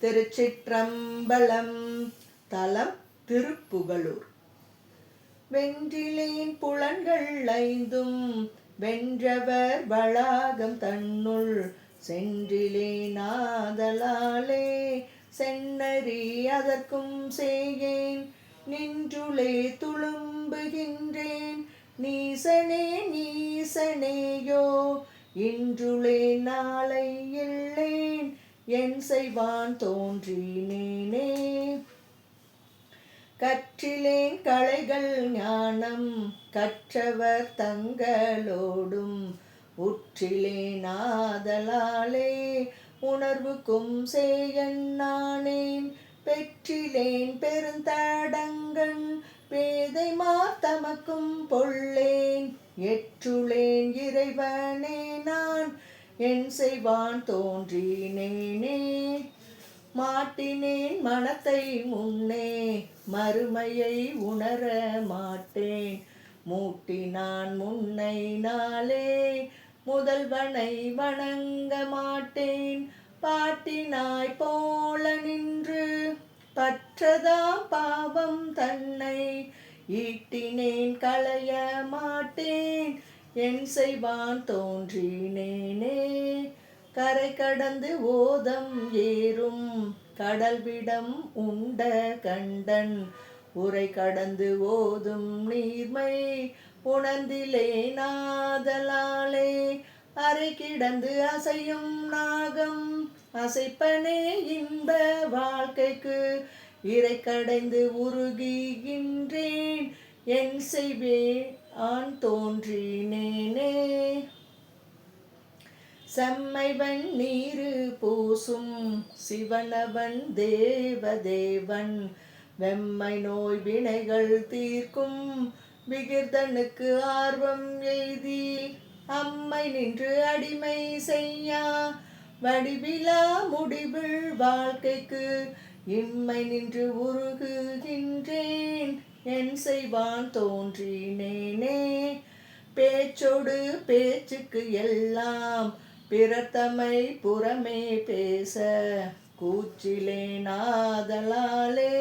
திருச்சிற்றம்பலம். தலம் திருப்புகலூர். வென்றிலேன் புலன்கள் ஐந்தும் வென்றவர் வளாகம் தன்னுள் சென்றிலேன் ஆதலாலே சென்னறி அதற்கும் செய்யேன் நின்றுளே துளும்புகின்றேன் நீசனே நீசனேயோ இன்றுளே நாளை இல்லேன் என் செய்வான் தோன்றினேனே. கற்றிலேன் கலைகள் ஞானம் கற்றவர் தங்களோடும் உற்றிலேன் ஆதலாலே உணர்வுக்கும் சேயன் நானேன் பெற்றிலேன் பெருந்தடங்கண் பேதை மாத்தமக்கும் பொல்லேன் எற்றுளேன் இறைவனே நான் என் செய்வான் தோன்றினேனே. மாட்டினேன் மனத்தை முன்னே மறுமையை உணர மாட்டேன் மூட்டினான் முன்னை நாளே முதல்வனை வணங்க மாட்டேன் பாட்டினாய் போல நின்று பற்றதா பாவம் தன்னை ஈட்டினேன் களைய மாட்டேன் என் செய்வான் தோன்றினேனே. கரை கடந்து ஓதம் ஏறும் கடல்விடம் உண்ட கண்டன் உரை கடந்து ஓதும் நீர்மை உணர்ந்திலே நாதலாலே அரை கிடந்து அசையும் நாகம் அசைப்பனே இன்ப வாழ்க்கைக்கு இறை கடைந்து உருகின்றேன் என் செய்வேன் ஆன் தோன்றினேனே. செம்மைவன் நீரு பூசும் சிவனவன் தேவதேவன் வெம்மை நோய் வினைகள் தீர்க்கும் விகிர்தனுக்கு ஆர்வம் எய்தி அம்மை நின்று அடிமை செய்யா வடிவிலா முடிவில் வாழ்க்கைக்கு இம்மை நின்று உருகுகின்றேன் என் செய்வான் தோன்றினேனே. பேச்சோடு பேச்சுக்கு எல்லாம் பிறத்தமை புறமே பேச கூச்சிலே நாதலாலே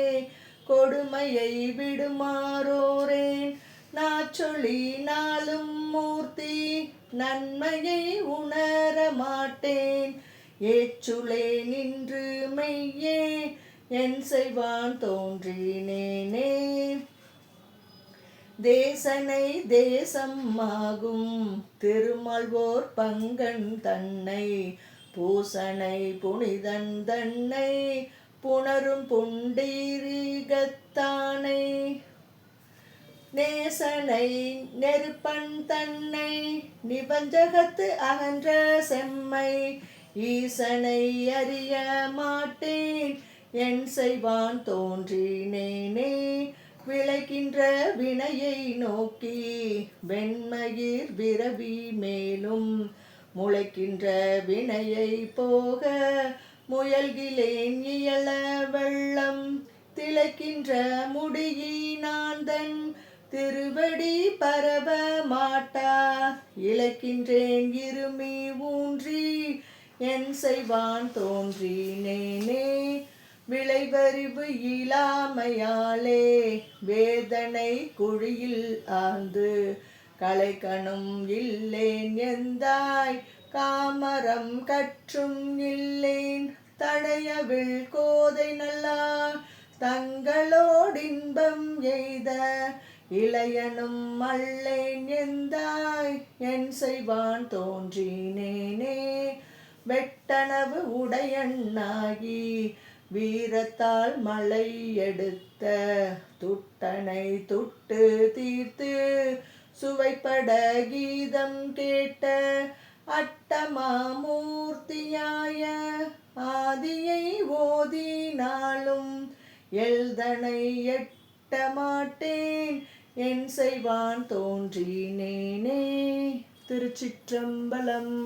கொடுமையை விடுமாறோரேன் நாச்சொலி நாளும் மூர்த்தி நன்மையை உணர மாட்டேன் ஏச்சுளே நின்று மெய்யே என் செய்வான் தோன்றினேனே. தேசனை தேசம் ஆகும் திருமால்வோர் பங்கன் தன்னை பூசனை புனிதன் தன்னை புணரும் புண்டீரிகத்தானை நேசனை நெருப்பன் தன்னை நிபஞ்சகத்து அகன்ற செம்மை ஈசனை அறிய மாட்டேன் என் செய்வான் தோன்றினேனே. விளைக்கின்ற வினையை நோக்கி வெண்மயிர் விரவி மேலும் முளைக்கின்ற வினையை போக முயல்கிலேன் இயல வெள்ளம் திளைக்கின்ற முடியினாந்தன் திருவடி பரவ மாட்டா இழைக்கின்றேன் இருமி ஊன்றி என் செய்வான் தோன்றினேனே. விளைவறிவு இலாமையாலே வேதனை குழியில் ஆழ்ந்து களைக்கணும் இல்லேன் எந்தாய் காமரம் கற்றும் இல்லேன் தடையவில் கோதை நல்லார் தங்களோடின்பம் எய்த இளையனும் அல்லேன் எந்தாய் என் செய்வான் தோன்றினேனே. வெட்டனவு உடையண்ணாகி வீரத்தால் மலை எடுத்த துட்டனை துட்டு தீர்த்து சுவைப்பட கீதம் கேட்ட அட்டமாமூர்த்தியாய ஆதியை ஓதினாலும் எல்தனை எட்ட மாட்டேன் என் செய்வான் தோன்றினேனே. திருச்சிற்றம்பலம்.